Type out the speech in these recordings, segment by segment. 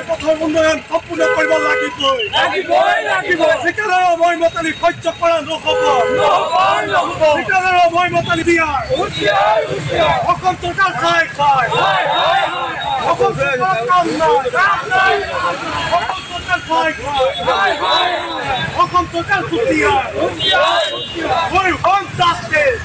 পথৰ উন্নয়ন সম্পূৰ্ণ কৰিব লাগিবই ঠিকাদাৰৰ মইমতালি সহ্য কৰা নহ'ব ঠিকাদাৰৰ মইমতালি দিয়াৰ অসম চৰকাৰ খাই অসম চৰকাৰ কাম নাই অসম চৰকাৰ খাই অসম চৰকাৰ খুটিয়াৰ We want justice!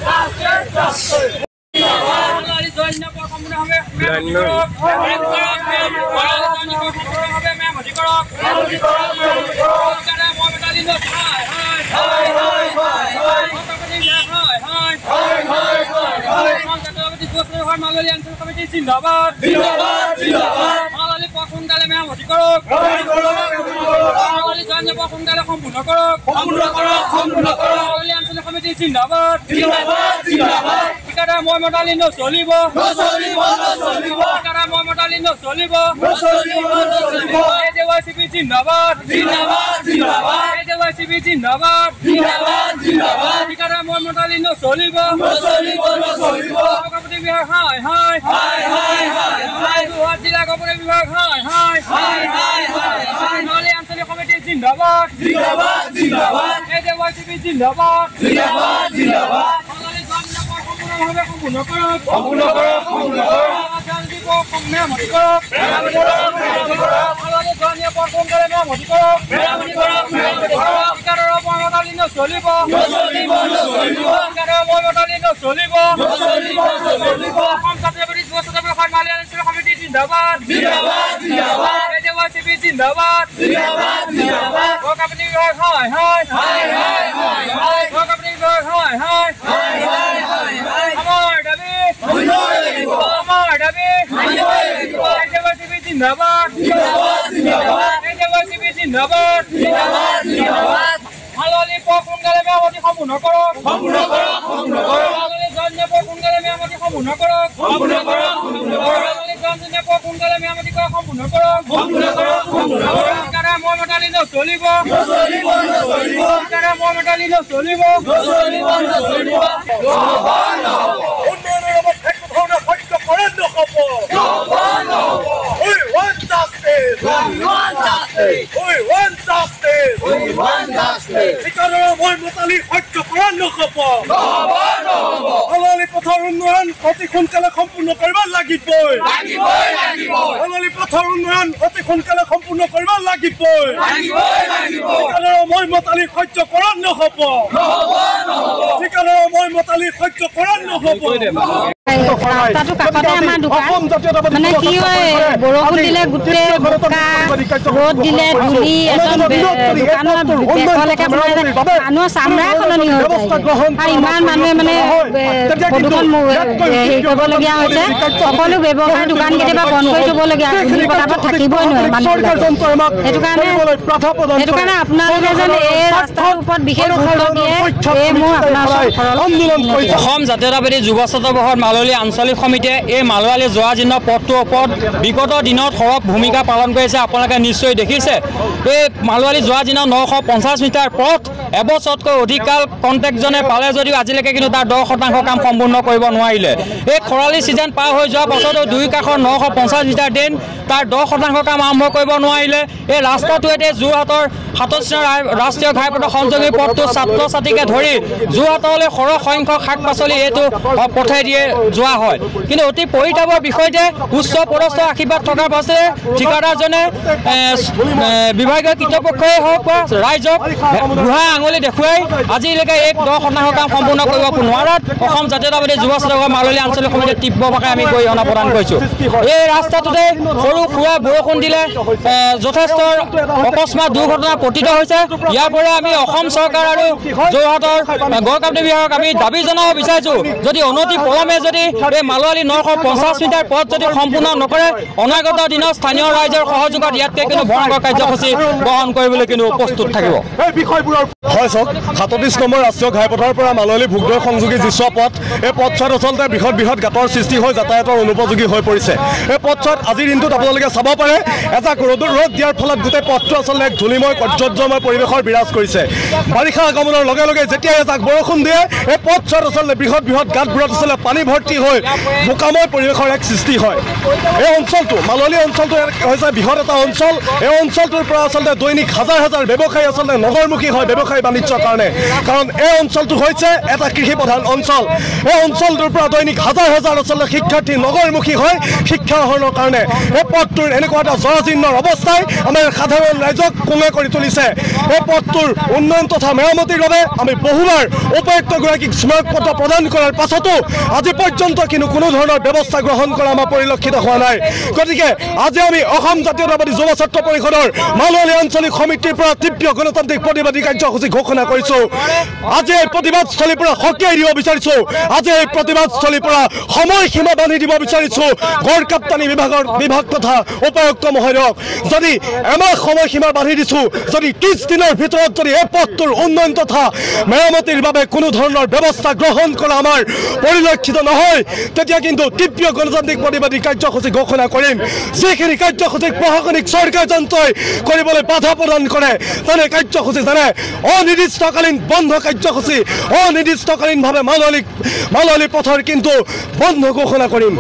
ৰাস্তাটো কাষতে আমাৰ দোকান মানে কি হয় বৰষুণ দিলে গোটেই বোকা ৰ'দ দিলে ধূলি একদম দোকানত বেকলৈকে ভৰাই যায় মানুহৰ চামৰাই সলনি হৈ যায় আৰু ইমান মানুহে মানে প্ৰদূষণ হেৰি কৰিবলগীয়া হৈছে সকলো ব্যৱসায় দোকান কেতিয়াবা বন্ধ কৰি থ'বলগীয়া ধূলি পতাপত থাকিবই নোৱাৰে মানুহবিলাক সেইটো কাৰণে আপোনালোকে যেন এই ৰাস্তাৰ ওপৰত বিশেষ গুৰুত্ব দিয়ে এই মোৰ আপোনাৰ অসম জাতীয়তাবাদী যুৱ ছাত্ৰবৰ্ষৰ মালৱলী আঞ্চলিক সমিতিয়ে এই মালৱালী যোৱা জীৰ্ণ পথটোৰ ওপৰত বিগত দিনত সৰব ভূমিকা পালন কৰিছে আপোনালোকে নিশ্চয় দেখিছে এই মালৱালী যোৱা জীৰ্ণ 950 মিটাৰ পথ এবছৰতকৈ অধিক কাল কণ্ট্ৰেক্টজনে পালে যদিও আজিলৈকে কিন্তু তাৰ 10% কাম সম্পূৰ্ণ কৰিব নোৱাৰিলে এই খৰালি ছিজন পাৰ হৈ যোৱাৰ পাছতো দুই কাষৰ 950 মিটাৰ ড্ৰেইন তাৰ 10% কাম আৰম্ভ কৰিব নোৱাৰিলে এই ৰাস্তাটোৱে যোৰহাটৰ ৭৭ ৰাষ্ট্ৰীয় ঘাইপথৰ সংযোগী পথটো ছাত্ৰ ছাত্ৰীকে ধৰি যোৰহাটলৈ সৰহ সংখ্যক শাক পাচলি এইটো পঠাই দিয়ে যোৱা হয় কিন্তু অতি পৰিতাপৰ বিষয়তে উচ্চ পদস্থ আশীৰ্বাদ থকাৰ পাছতে ঠিকাদাৰজনে বিভাগীয় কৰ্তৃপক্ষই হওক বা ৰাইজক বুঢ়া আঙুলি দেখুৱাই আজিলৈকে 10% কাম সম্পূৰ্ণ কৰিব নোৱাৰাত অসম জাতীয়তাবাদী যুৱ ছাত্ৰবৰ্ষৰ মালৱলী আঞ্চলিক সমিতিয়ে তীব্ৰ ভাষাৰে আমি গৰিহণা প্ৰদান কৰিছোঁ এই ৰাস্তাটোতে সৰু সুৰা বৰষুণ দিলে যথেষ্ট অকস্মাত দুৰ্ঘটনা পতিত হৈছে ইয়াৰ পৰা আমি অসম চৰকাৰ আৰু যোৰহাটৰ গড়কাপ্তানি বিভাগক আমি দাবী জনাব বিচাৰিছোঁ যদি অনতি পলমে যদি এই মালৱালী 950 মিটাৰ পথ যদি সম্পূৰ্ণ নকৰে অনাগত দিনত স্থানীয় ৰাইজৰ সহযোগত ইয়াতকৈ কিন্তু ভয়ংকৰ কাৰ্যসূচী গ্ৰহণ কৰিবলৈ কিন্তু প্ৰস্তুত থাকিব হয় চাওক 37 নম্বৰ ৰাষ্ট্ৰীয় ঘাইপথৰ পৰা মাললী ভোগদৈ সংযোগী যিছ পথ এই পথছোৱাত আচলতে বৃহৎ বৃহৎ গাঁতৰ সৃষ্টি হৈ যাতায়াতৰ অনুপযোগী হৈ পৰিছে এই পথছোৱাত আজিৰ দিনটোত আপোনালোকে চাব পাৰে এজাক ৰ'দ দিয়াৰ ফলত গোটেই পথটো আচলতে এক ধূলিময় কৰ্য্যময় পৰিৱেশৰ বিৰাজ কৰিছে বাৰিষা আগমনৰ লগে লগে যেতিয়া এজাক বৰষুণ দিয়ে এই পথছোৱাত আচলতে বৃহৎ বৃহৎ গাঁতবোৰত আচলতে পানী ভৰ্তি হৈ বোকাময় পৰিৱেশৰ এক সৃষ্টি হয় এই অঞ্চলটো মাললী অঞ্চলটো হৈছে বৃহৎ এটা অঞ্চল এই অঞ্চলটোৰ পৰা আচলতে দৈনিক হাজাৰ হাজাৰ ব্যৱসায়ী আচলতে নগৰমুখী হয় ব্যৱসায়ী বাণিজ্যৰ কাৰণে কাৰণ এই অঞ্চলটো হৈছে এটা কৃষি প্ৰধান অঞ্চল এই অঞ্চলটোৰ পৰা দৈনিক হাজাৰ হাজাৰ আচলতে শিক্ষাৰ্থী নগৰমুখী হয় শিক্ষা আহৰণৰ কাৰণে এই পথটোৰ এনেকুৱা এটা জৰাজীৰ্ণৰ অৱস্থাই আমাৰ সাধাৰণ ৰাইজক কোঙে কৰি তুলিছে এই পথটোৰ উন্নয়ন তথা মেৰামতিৰ বাবে আমি বহুবাৰ উপায়ুক্তগৰাকীক স্মাৰকপত্ৰ প্ৰদান কৰাৰ পাছতো আজি পৰ্যন্ত কিন্তু কোনো ধৰণৰ ব্যৱস্থা গ্ৰহণ কৰা আমাৰ পৰিলক্ষিত হোৱা নাই গতিকে আজি আমি অসম জাতীয়তাবাদী যুৱ ছাত্ৰ পৰিষদৰ মাললী আঞ্চলিক সমিতিৰ পৰা তীব্ৰ গণতান্ত্ৰিক প্ৰতিবাদী কাৰ্যসূচী ঘোষণা কৰিছোঁ আজি এই প্ৰতিবাদস্থলীৰ পৰা সকীয়াই দিব বিচাৰিছোঁ আজি এই প্ৰতিবাদস্থলীৰ পৰা সময়সীমা বান্ধি দিব বিচাৰিছোঁ গড় কাপ্তানি বিভাগ তথা উপায়ুক্ত মহোদয়ক যদি এমাহ সময়সীমা বান্ধি দিছোঁ যদি 30 দিনৰ ভিতৰত যদি এই পথটোৰ উন্নয়ন তথা মেৰামতিৰ বাবে কোনো ধৰণৰ ব্যৱস্থা গ্ৰহণ কৰা আমাৰ পৰিলক্ষিত নহয় তেতিয়া কিন্তু তীব্ৰ গণতান্ত্ৰিক প্ৰতিবাদী কাৰ্যসূচী ঘোষণা কৰিম যিখিনি কাৰ্যসূচীক প্ৰশাসনিক চৰকাৰ যন্ত্ৰই কৰিবলৈ বাধা প্ৰদান কৰে তেনে কাৰ্যসূচী যেনে অনিৰ্দিষ্টকালীন বন্ধ কাৰ্যসূচী অনিৰ্দিষ্টকালীনভাৱে মাললী পথৰ কিন্তু বন্ধ ঘোষণা কৰিম।